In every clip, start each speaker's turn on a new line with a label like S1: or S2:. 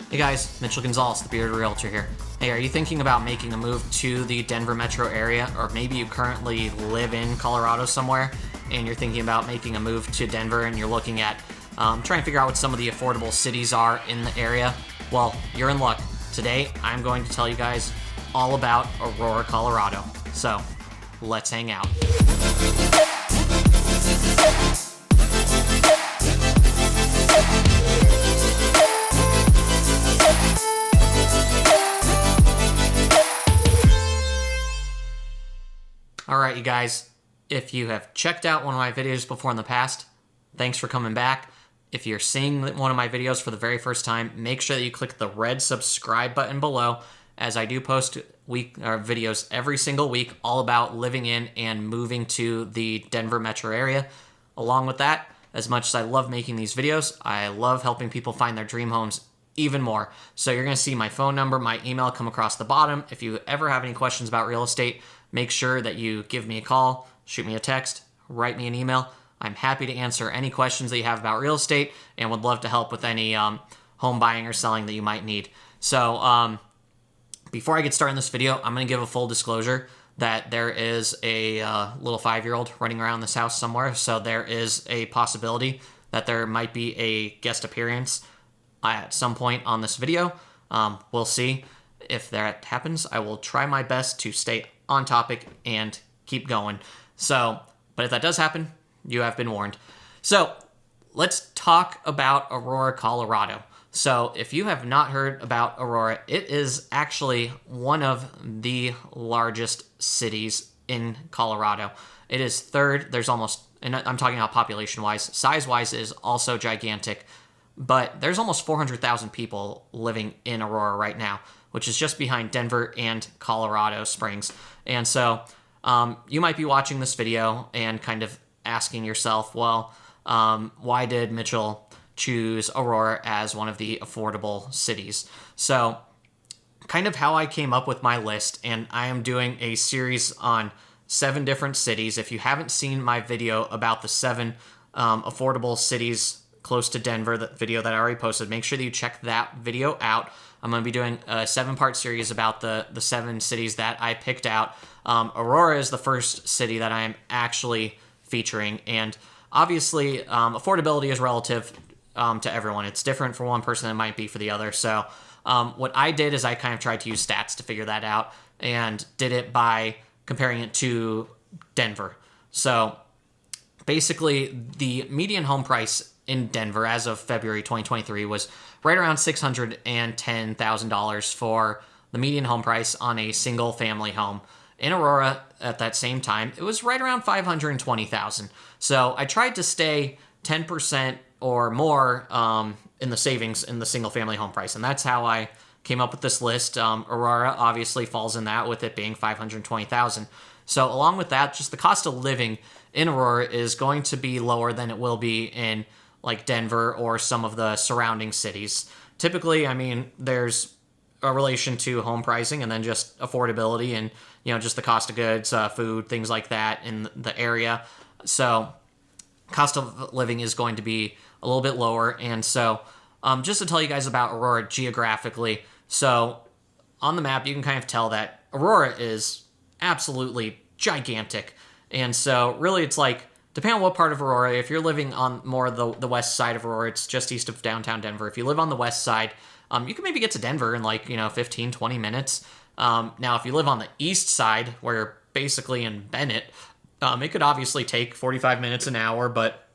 S1: Hey guys, Mitchell Gonzales, the Bearded Realtor here. Hey, are you thinking about making a move to the Denver metro area, or maybe you currently live in Colorado somewhere and you're thinking about making a move to Denver and you're looking at trying to figure out what some of the affordable cities are in the area? Well, you're in luck. Today, I'm going to tell you guys all about Aurora, Colorado. So, let's hang out. Alright, you guys, if you have checked out one of my videos before in the past, thanks for coming back. If you're seeing one of my videos for the very first time, make sure that you click the red subscribe button below, as I do post videos every single week all about living in and moving to the Denver metro area. Along with that, as much as I love making these videos, I love helping people find their dream homes even more. So you're going to see my phone number, my email come across the bottom. If you ever have any questions about real estate, make sure that you give me a call, shoot me a text, write me an email. I'm happy to answer any questions that you have about real estate and would love to help with any home buying or selling that you might need. So before I get started in this video, I'm going to give a full disclosure that there is a little 5-year-old running around this house somewhere. So there is a possibility that there might be a guest appearance at some point on this video. We'll see. If that happens, I will try my best to stay on topic and keep going. So, but if that does happen, you have been warned. So, let's talk about Aurora, Colorado. So, if you have not heard about Aurora, it is actually one of the largest cities in Colorado. It is third. There's almost, and I'm talking about population-wise, size-wise is also gigantic, but there's almost 400,000 people living in Aurora right now, which is just behind Denver and Colorado Springs. And so you might be watching this video and kind of asking yourself, well, why did Mitchell choose Aurora as one of the affordable cities? So kind of how I came up with my list, and I am doing a series on 7 different cities. If you haven't seen my video about the 7 affordable cities close to Denver, that video that I already posted, make sure that you check that video out. I'm going to be doing a 7-part series about the 7 cities that I picked out. Aurora is the first city that I am actually featuring, and obviously affordability is relative to everyone. It's different for one person than it might be for the other. So what I did is I kind of tried to use stats to figure that out, and did it by comparing it to Denver. So basically, the median home price in Denver as of February 2023 was right around $610,000 for the median home price on a single family home. In Aurora, at that same time, it was right around $520,000. So I tried to stay 10% or more in the savings in the single family home price, and that's how I came up with this list. Aurora obviously falls in that, with it being $520,000. So along with that, just the cost of living in Aurora is going to be lower than it will be in like Denver or some of the surrounding cities. Typically, I mean, there's a relation to home pricing and then just affordability and, you know, just the cost of goods, food, things like that in the area. So cost of living is going to be a little bit lower. And so just to tell you guys about Aurora geographically, so on the map, you can kind of tell that Aurora is absolutely gigantic. And so really it's like, depending on what part of Aurora, if you're living on more the west side of Aurora, it's just east of downtown Denver. If you live on the west side, you can maybe get to Denver in 15, 20 minutes. Now, if you live on the east side, where you're basically in Bennett, it could obviously take 45 minutes, an hour, but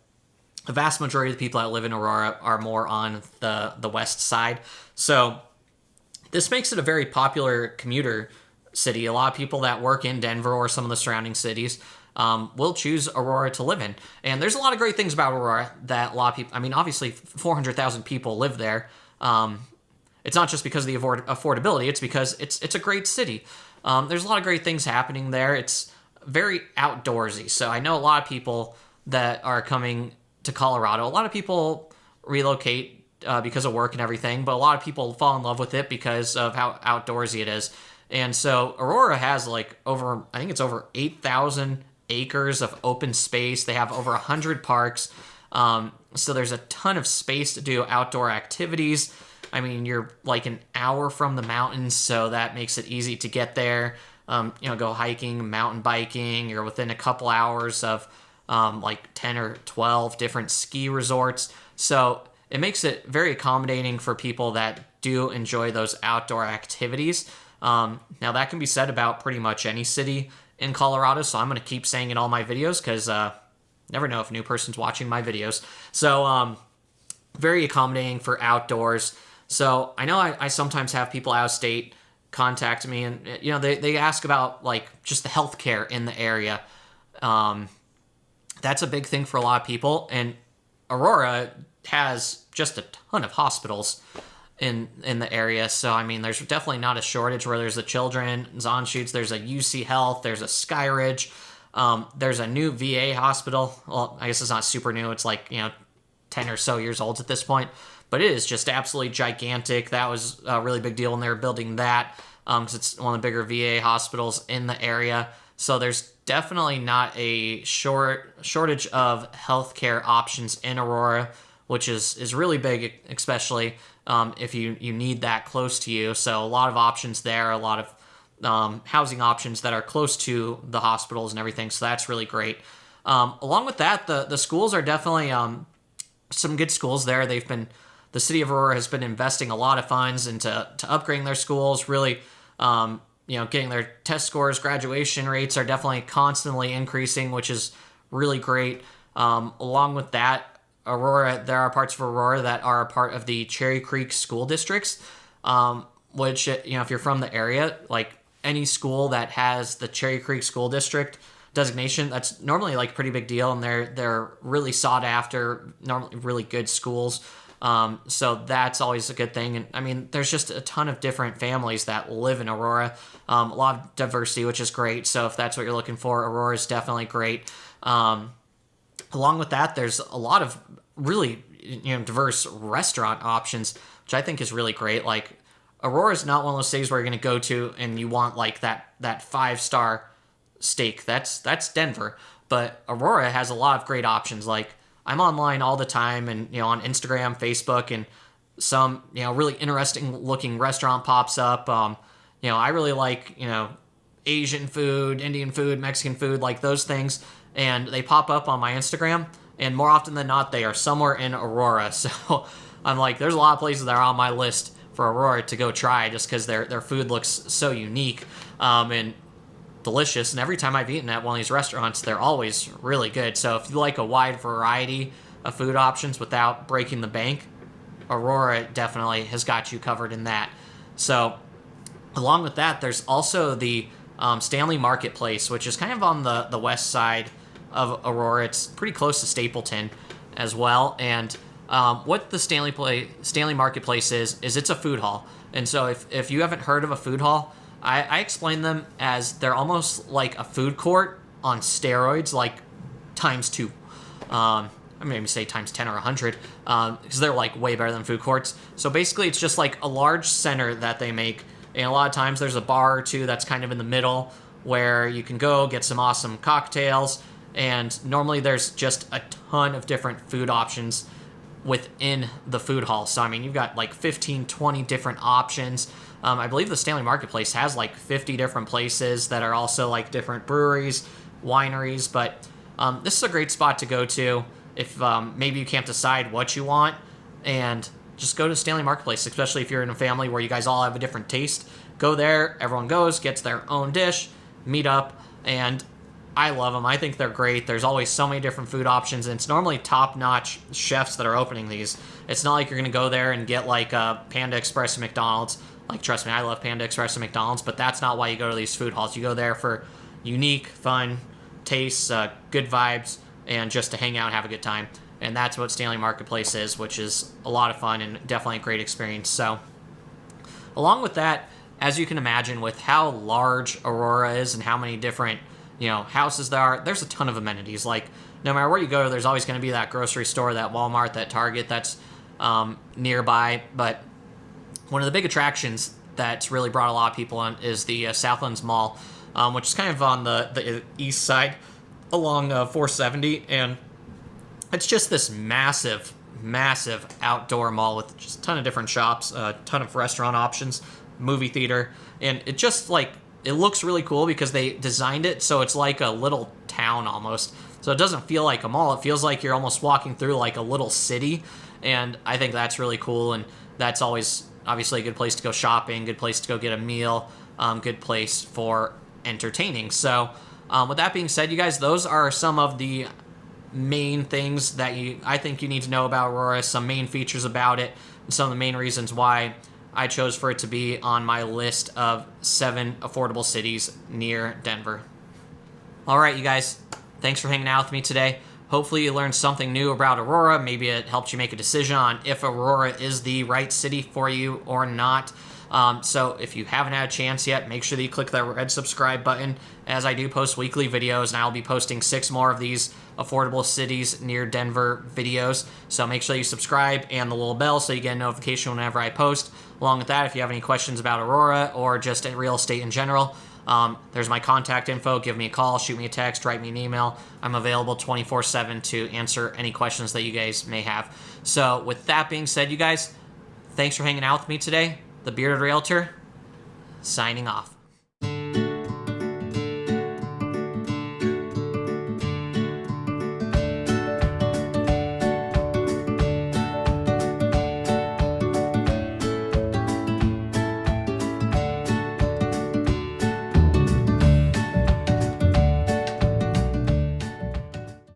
S1: the vast majority of the people that live in Aurora are more on the west side. So this makes it a very popular commuter city. A lot of people that work in Denver or some of the surrounding cities will choose Aurora to live in. And there's a lot of great things about Aurora that a lot of people, I mean, obviously 400,000 people live there. It's not just because of the affordability, it's because it's a great city. There's a lot of great things happening there. It's very outdoorsy. So I know a lot of people that are coming to Colorado, a lot of people relocate because of work and everything, but a lot of people fall in love with it because of how outdoorsy it is. And so Aurora has I think it's over 8,000 acres of open space. They have over 100 parks. So there's a ton of space to do outdoor activities. I mean, you're like an hour from the mountains, so that makes it easy to get there. Go hiking, mountain biking. You're within a couple hours of like 10 or 12 different ski resorts. So it makes it very accommodating for people that do enjoy those outdoor activities. Now, that can be said about pretty much any city in Colorado, so I'm going to keep saying in all my videos because never know if a new person's watching my videos. So very accommodating for outdoors. So I know I sometimes have people out of state contact me, and they ask about like just the healthcare in the area. That's a big thing for a lot of people, and Aurora has just a ton of hospitals in the area. So I mean, there's definitely not a shortage. Where there's a Children's Anschutz, there's a UC Health, there's a Skyridge, there's a new VA hospital. Well, I guess it's not super new. It's like 10 or so years old at this point, but it is just absolutely gigantic. That was a really big deal when they were building that, because it's one of the bigger VA hospitals in the area. So there's definitely not a shortage of healthcare options in Aurora, which is really big, especially if you need that close to you. So a lot of options there, a lot of housing options that are close to the hospitals and everything. So that's really great. Along with that, the schools are definitely some good schools there. The city of Aurora has been investing a lot of funds into upgrading their schools, really getting their test scores, graduation rates are definitely constantly increasing, which is really great. Along with that, there are parts of Aurora that are a part of the Cherry Creek school districts, which, if you're from the area, like any school that has the Cherry Creek school district designation, that's normally like a pretty big deal, and they're really sought after, normally really good schools. So that's always a good thing. And I mean, there's just a ton of different families that live in Aurora, a lot of diversity, which is great. So if that's what you're looking for, Aurora is definitely great. Along with that, there's a lot of really diverse restaurant options, which I think is really great. Like, Aurora is not one of those cities where you're going to go to and you want like that 5-star steak. That's Denver. But Aurora has a lot of great options. Like, I'm online all the time, and on Instagram, Facebook, and some really interesting looking restaurant pops up. I really like Asian food, Indian food, Mexican food, like those things, and they pop up on my Instagram, and more often than not, they are somewhere in Aurora. So I'm like, there's a lot of places that are on my list for Aurora to go try, just because their food looks so unique and delicious. And every time I've eaten at one of these restaurants, they're always really good. So if you like a wide variety of food options without breaking the bank, Aurora definitely has got you covered in that. So along with that, there's also the Stanley Marketplace, which is kind of on the west side of Aurora. It's pretty close to Stapleton as well. And what the Stanley Marketplace is it's a food hall. And so if you haven't heard of a food hall, I explain them as they're almost like a food court on steroids, like times 2. I maybe say times 10 or 100, because they're like way better than food courts. So basically, it's just like a large center that they make, and a lot of times there's a bar or two that's kind of in the middle where you can go get some awesome cocktails, and normally there's just a ton of different food options within the food hall. So I mean, you've got like 15, 20 different options. I believe the Stanley Marketplace has like 50 different places that are also like different breweries, wineries, but this is a great spot to go to if maybe you can't decide what you want, and just go to Stanley Marketplace, especially if you're in a family where you guys all have a different taste. Go there, everyone goes, gets their own dish, meet up, and I love them. I think they're great. There's always so many different food options, and it's normally top-notch chefs that are opening these. It's not like you're going to go there and get like a Panda Express at McDonald's. Like, trust me, I love Panda Express at McDonald's, but that's not why you go to these food halls. You go there for unique, fun tastes, good vibes, and just to hang out and have a good time. And that's what Stanley Marketplace is, which is a lot of fun and definitely a great experience. So, along with that, as you can imagine, with how large Aurora is and how many different houses there's a ton of amenities. Like, no matter where you go, there's always going to be that grocery store, that Walmart, that Target that's nearby. But one of the big attractions that's really brought a lot of people in is the Southlands Mall, which is kind of on the east side along 470. And it's just this massive massive outdoor mall with just a ton of different shops, a ton of restaurant options, movie theater, and it just like, it looks really cool because they designed it so it's like a little town almost. So it doesn't feel like a mall. It feels like you're almost walking through like a little city, and I think that's really cool, and that's always obviously a good place to go shopping, good place to go get a meal, good place for entertaining. So with that being said, you guys, those are some of the main things that I think you need to know about Aurora, some main features about it, and some of the main reasons why I chose for it to be on my list of 7 affordable cities near Denver. All right, you guys, thanks for hanging out with me today. Hopefully you learned something new about Aurora. Maybe it helped you make a decision on if Aurora is the right city for you or not. So if you haven't had a chance yet, make sure that you click that red subscribe button, as I do post weekly videos, and I'll be posting 6 more of these affordable cities near Denver videos. So make sure you subscribe and the little bell so you get a notification whenever I post. Along with that, if you have any questions about Aurora or just real estate in general, there's my contact info. Give me a call, shoot me a text, write me an email. I'm available 24/7 to answer any questions that you guys may have. So with that being said, you guys, thanks for hanging out with me today. The Bearded Realtor, signing off.